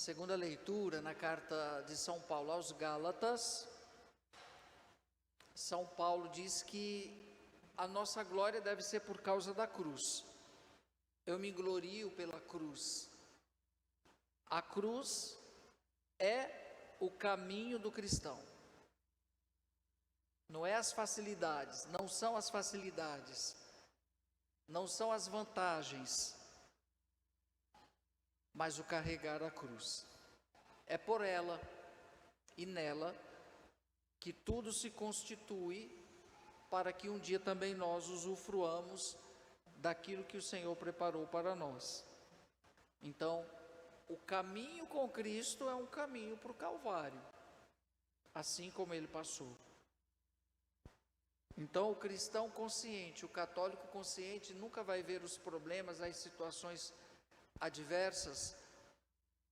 Segunda leitura, na carta de São Paulo aos Gálatas, São Paulo diz que a nossa glória deve ser por causa da cruz. Eu me glorio pela cruz. A cruz é o caminho do cristão. Não é as facilidades, não são as facilidades, não são as vantagens, mas o carregar a cruz. É por ela e nela que tudo se constitui para que um dia também nós usufruamos daquilo que o Senhor preparou para nós. Então, o caminho com Cristo é um caminho para o Calvário, assim como ele passou. Então, o cristão consciente, o católico consciente, nunca vai ver os problemas, as situações adversas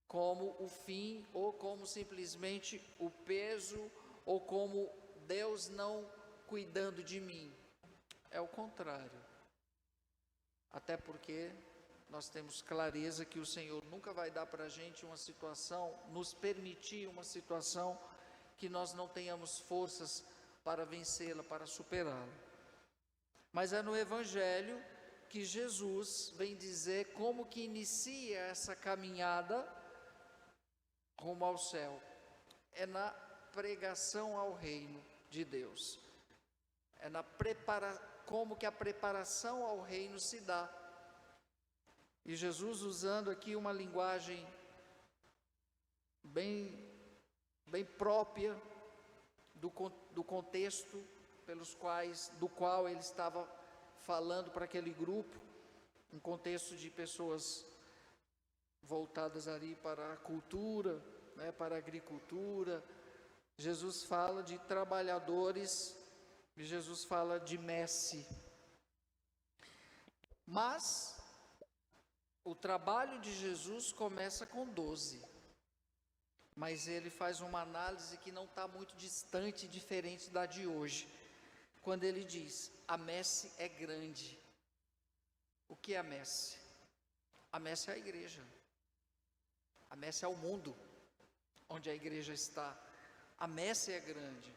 como o fim, ou como simplesmente o peso, ou como Deus não cuidando de mim. É o contrário. Até porque nós temos clareza que o Senhor nunca vai dar para a gente uma situação, nos permitir uma situação que nós não tenhamos forças para vencê-la, para superá-la. Mas é no Evangelho que Jesus vem dizer como que inicia essa caminhada rumo ao céu. É na pregação ao reino de Deus. É como que a preparação ao reino se dá. E Jesus, usando aqui uma linguagem bem própria do contexto do qual ele estava falando para aquele grupo, um contexto de pessoas voltadas ali para a cultura, para a agricultura. Jesus fala de trabalhadores, e Jesus fala de messe. Mas o trabalho de Jesus começa com 12. Mas ele faz uma análise que não está muito distante e diferente da de hoje. Quando ele diz, a messe é grande. O que é a messe? A messe é a igreja. A messe é o mundo onde a igreja está. A messe é grande.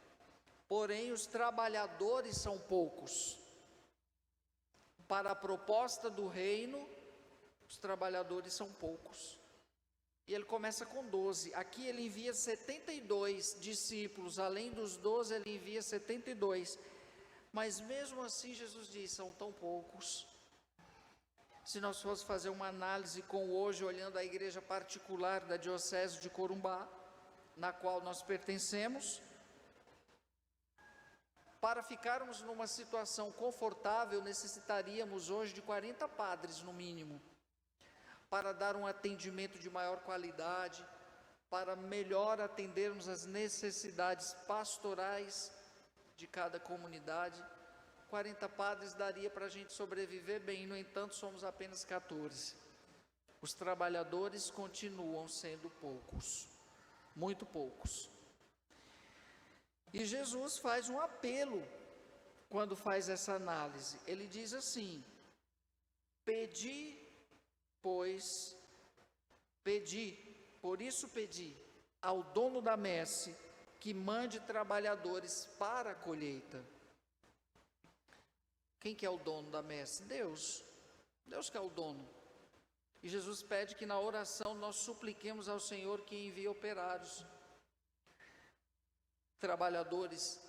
Porém, os trabalhadores são poucos. Para a proposta do reino, os trabalhadores são poucos. E ele começa com 12. Aqui ele envia 72 discípulos. Além dos 12, ele envia 72. Mas mesmo assim, Jesus diz, são tão poucos. Se nós fossemos fazer uma análise com hoje, olhando a igreja particular da Diocese de Corumbá, na qual nós pertencemos, para ficarmos numa situação confortável, necessitaríamos hoje de 40 padres no mínimo, para dar um atendimento de maior qualidade, para melhor atendermos as necessidades pastorais de cada comunidade. 40 padres daria para a gente sobreviver bem, no entanto somos apenas 14. Os trabalhadores continuam sendo poucos, muito poucos. E Jesus faz um apelo quando faz essa análise. Ele diz assim, pedi, por isso pedi ao dono da messe que mande trabalhadores para a colheita. Quem que é o dono da messe? Deus. Deus que é o dono. E Jesus pede que na oração nós supliquemos ao Senhor que envie operários, trabalhadores,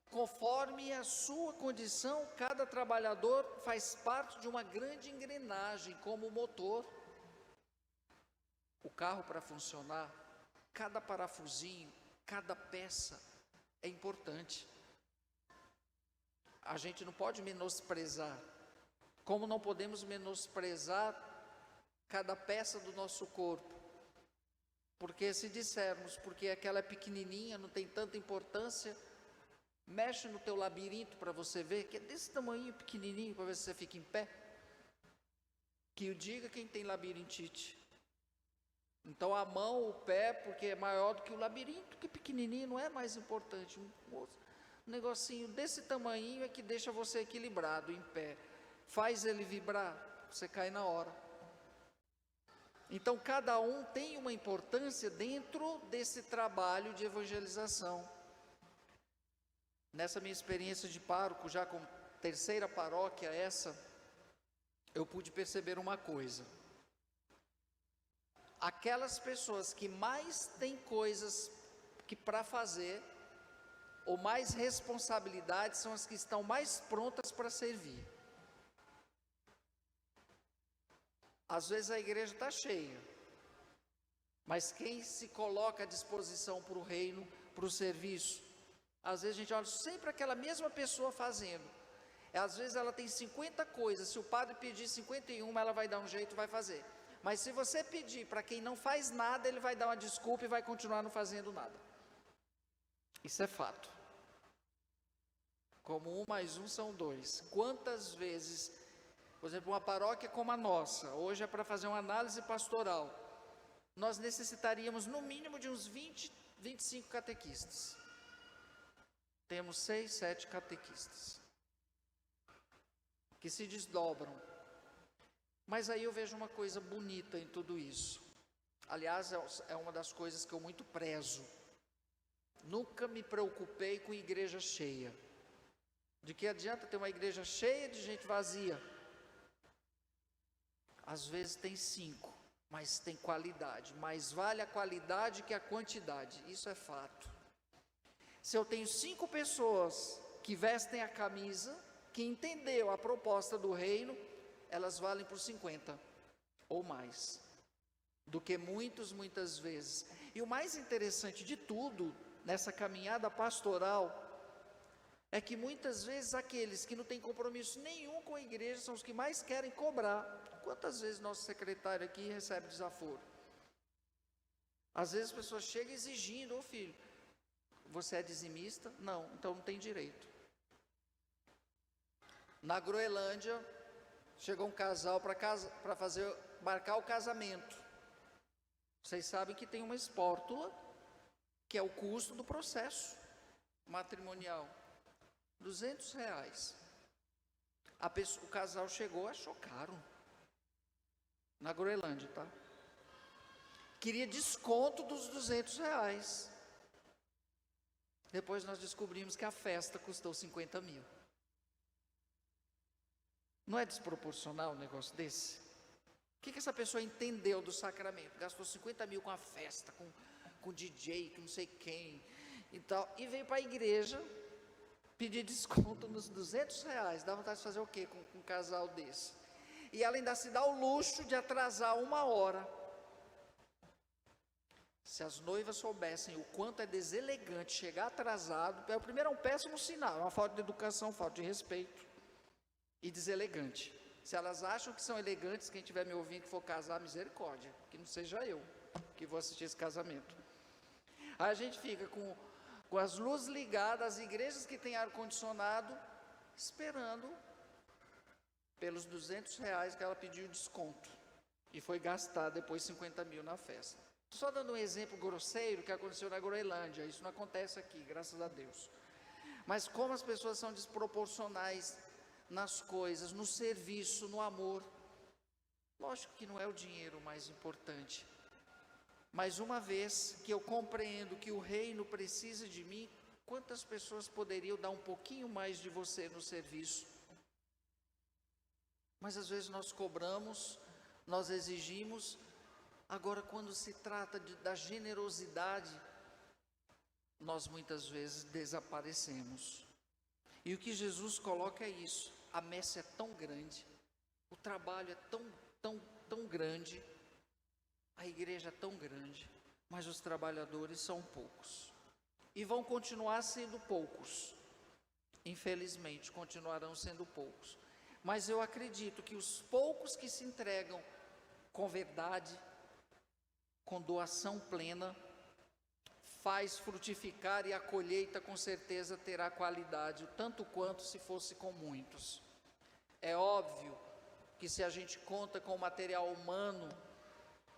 conforme a sua condição. Cada trabalhador faz parte de uma grande engrenagem, como o motor. O carro, para funcionar, cada parafusinho, cada peça é importante. A gente não pode menosprezar, como não podemos menosprezar cada peça do nosso corpo. Porque se dissermos, porque aquela é pequenininha, não tem tanta importância, mexe no teu labirinto para você ver, que é desse tamanho pequenininho, para ver se você fica em pé. Que o diga quem tem labirintite. Então a mão, o pé, porque é maior do que o labirinto, que pequenininho, não é mais importante. Um negocinho desse tamanho é que deixa você equilibrado, em pé. Faz ele vibrar, você cai na hora. Então, cada um tem uma importância dentro desse trabalho de evangelização. Nessa minha experiência de pároco, já com terceira paróquia essa, eu pude perceber uma coisa. Aquelas pessoas que mais têm coisas que para fazer, ou mais responsabilidades, são as que estão mais prontas para servir. Às vezes a igreja está cheia, mas quem se coloca à disposição para o reino, para o serviço, às vezes a gente olha sempre aquela mesma pessoa fazendo. Às vezes ela tem 50 coisas, se o padre pedir 51, ela vai dar um jeito e vai fazer. Mas se você pedir para quem não faz nada, ele vai dar uma desculpa e vai continuar não fazendo nada. Isso é fato. Como 1 mais 1 são 2. Quantas vezes, por exemplo, uma paróquia como a nossa, hoje é para fazer uma análise pastoral, nós necessitaríamos no mínimo de uns 20, 25 catequistas. Temos 6, 7 catequistas que se desdobram. Mas aí eu vejo uma coisa bonita em tudo isso. Aliás, é uma das coisas que eu muito prezo. Nunca me preocupei com igreja cheia. De que adianta ter uma igreja cheia de gente vazia? Às vezes tem 5, mas tem qualidade. Mais vale a qualidade que a quantidade. Isso é fato. Se eu tenho 5 pessoas que vestem a camisa, que entendeu a proposta do reino, elas valem por 50 ou mais, do que muitas vezes. E o mais interessante de tudo, nessa caminhada pastoral, é que muitas vezes aqueles que não têm compromisso nenhum com a igreja são os que mais querem cobrar. Quantas vezes nosso secretário aqui recebe desaforo? Às vezes as pessoas chegam exigindo: ô filho, você é dizimista? Não, então não tem direito. Na Groenlândia, chegou um casal para marcar o casamento. Vocês sabem que tem uma espórtula, que é o custo do processo matrimonial. R$200. O casal chegou, achou caro. Na Groenlândia, tá? Queria desconto dos R$200. Depois nós descobrimos que a festa custou 50 mil. Não é desproporcional um negócio desse? O que essa pessoa entendeu do sacramento? Gastou 50 mil com a festa, com DJ, com não sei quem e tal, e veio para a igreja pedir desconto nos R$200. Dá vontade de fazer o quê com um casal desse? E ela ainda se dá o luxo de atrasar 1 hora. Se as noivas soubessem o quanto é deselegante chegar atrasado, primeiro é um péssimo sinal, é uma falta de educação, falta de respeito e deselegante. Se elas acham que são elegantes, quem estiver me ouvindo que for casar, misericórdia, que não seja eu que vou assistir esse casamento. Aí a gente fica com as luzes ligadas, as igrejas que têm ar-condicionado, esperando pelos R$200 que ela pediu desconto, e foi gastar depois 50 mil na festa. Só dando um exemplo grosseiro que aconteceu na Groenlândia, isso não acontece aqui, graças a Deus. Mas como as pessoas são desproporcionais nas coisas, no serviço, no amor. Lógico que não é o dinheiro o mais importante, mas uma vez que eu compreendo que o reino precisa de mim, quantas pessoas poderiam dar um pouquinho mais de você no serviço? Mas às vezes nós cobramos, nós exigimos. Agora, quando se trata da generosidade, nós muitas vezes desaparecemos. E o que Jesus coloca é isso: a messe é tão grande, o trabalho é tão grande, a igreja é tão grande, mas os trabalhadores são poucos. E vão continuar sendo poucos, infelizmente, continuarão sendo poucos. Mas eu acredito que os poucos que se entregam com verdade, com doação plena, faz frutificar, e a colheita com certeza terá qualidade, tanto quanto se fosse com muitos. É óbvio que se a gente conta com o material humano,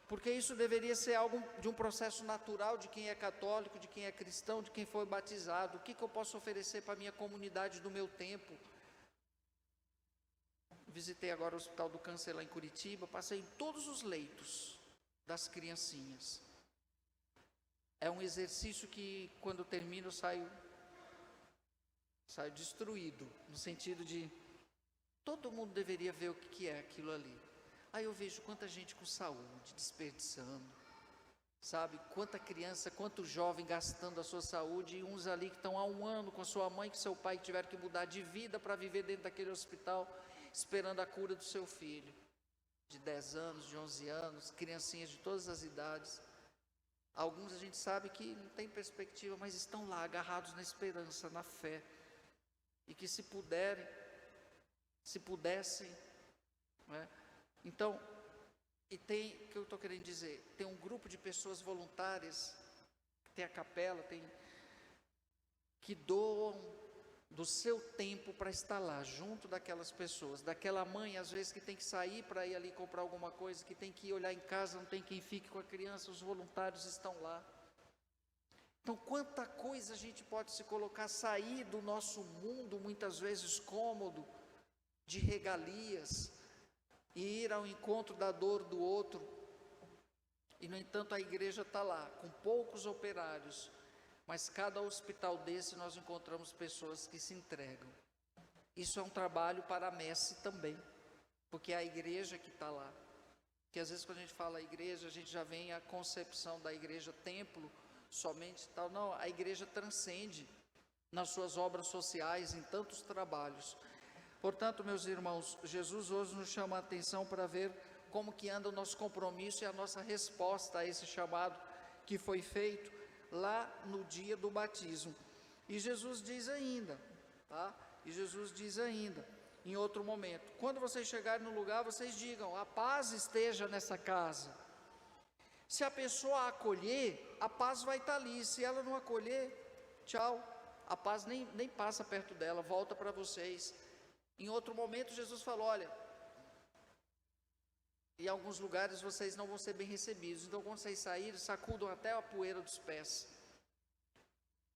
porque isso deveria ser algo de um processo natural de quem é católico, de quem é cristão, de quem foi batizado. O que eu posso oferecer para a minha comunidade do meu tempo? Visitei agora o Hospital do Câncer lá em Curitiba, passei em todos os leitos. das criancinhas. É um exercício que, quando termino, saio destruído, no sentido de todo mundo deveria ver o que é aquilo ali. Aí eu vejo quanta gente com saúde desperdiçando, sabe? Quanta criança, quanto jovem gastando a sua saúde, e uns ali que estão há um ano com a sua mãe, que seu pai tiveram que mudar de vida para viver dentro daquele hospital, esperando a cura do seu filho, de 10 anos, de 11 anos, criancinhas de todas as idades. Alguns a gente sabe que não tem perspectiva, mas estão lá agarrados na esperança, na fé, e que se pudessem, né? Então, e tem, o que eu estou querendo dizer, tem um grupo de pessoas voluntárias, tem a capela, que doam do seu tempo para estar lá, junto daquelas pessoas, daquela mãe, às vezes, que tem que sair para ir ali comprar alguma coisa, que tem que ir olhar em casa, não tem quem fique com a criança, os voluntários estão lá. Então, quanta coisa a gente pode se colocar, sair do nosso mundo, muitas vezes cômodo, de regalias, e ir ao encontro da dor do outro. E, no entanto, a igreja está lá, com poucos operários, mas cada hospital desse nós encontramos pessoas que se entregam. Isso é um trabalho para a messe também, porque é a igreja que está lá. Porque às vezes quando a gente fala igreja, a gente já vem a concepção da igreja templo, somente tal. Não, a igreja transcende nas suas obras sociais, em tantos trabalhos. Portanto, meus irmãos, Jesus hoje nos chama a atenção para ver como que anda o nosso compromisso e a nossa resposta a esse chamado que foi feito lá no dia do batismo. E Jesus diz ainda, tá? E Jesus diz ainda, em outro momento, quando vocês chegarem no lugar, vocês digam, a paz esteja nessa casa. Se a pessoa acolher, a paz vai estar ali. Se ela não acolher, tchau, a paz nem passa perto dela, volta para vocês. Em outro momento, Jesus falou, olha, em alguns lugares vocês não vão ser bem recebidos, então quando vocês saírem, sacudam até a poeira dos pés.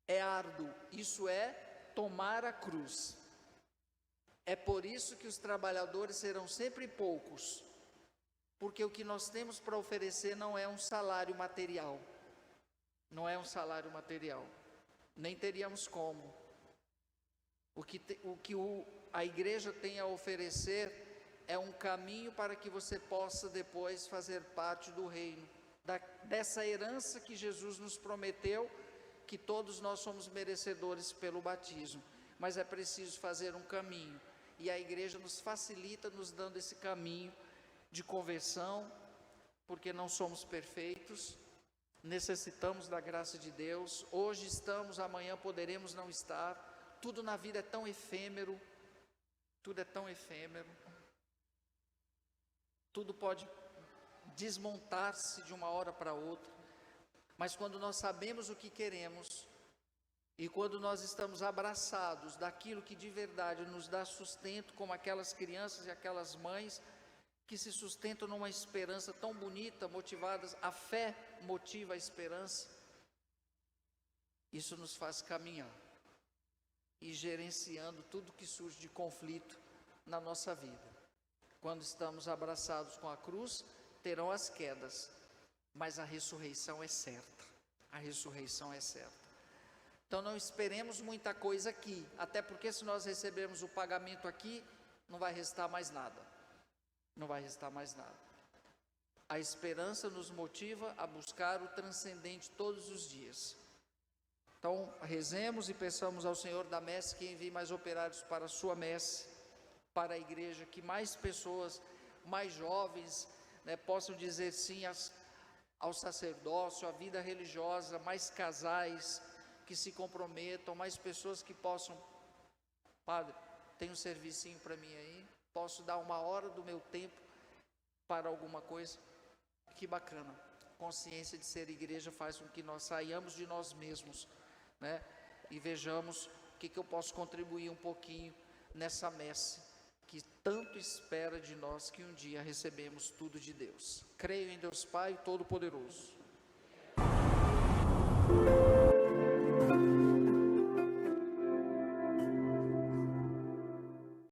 É árduo, isso é tomar a cruz. É por isso que os trabalhadores serão sempre poucos, porque o que nós temos para oferecer não é um salário material, não é um salário material, nem teríamos como. O que a igreja tem a oferecer é um caminho para que você possa depois fazer parte do reino, dessa herança que Jesus nos prometeu, que todos nós somos merecedores pelo batismo, mas é preciso fazer um caminho, e a igreja nos facilita, nos dando esse caminho de conversão, porque não somos perfeitos, necessitamos da graça de Deus, hoje estamos, amanhã poderemos não estar, tudo na vida é tão efêmero, tudo é tão efêmero, tudo pode desmontar-se de uma hora para outra, mas quando nós sabemos o que queremos, e quando nós estamos abraçados daquilo que de verdade nos dá sustento, como aquelas crianças e aquelas mães, que se sustentam numa esperança tão bonita, motivadas, a fé motiva a esperança, isso nos faz caminhar, e gerenciando tudo que surge de conflito na nossa vida. Quando estamos abraçados com a cruz, terão as quedas, mas a ressurreição é certa, a ressurreição é certa. Então não esperemos muita coisa aqui, até porque se nós recebermos o pagamento aqui, não vai restar mais nada, não vai restar mais nada. A esperança nos motiva a buscar o transcendente todos os dias. Então rezemos e peçamos ao Senhor da messe que envie mais operários para a sua messe, para a igreja, que mais pessoas, mais jovens, né, possam dizer sim ao sacerdócio, à vida religiosa, mais casais que se comprometam, mais pessoas que possam, padre, tem um servicinho para mim aí, posso dar 1 hora do meu tempo para alguma coisa, que bacana. Consciência de ser igreja faz com que nós saiamos de nós mesmos, né, e vejamos o que eu posso contribuir um pouquinho nessa messe, que tanto espera de nós, que um dia recebemos tudo de Deus. Creio em Deus Pai Todo-Poderoso.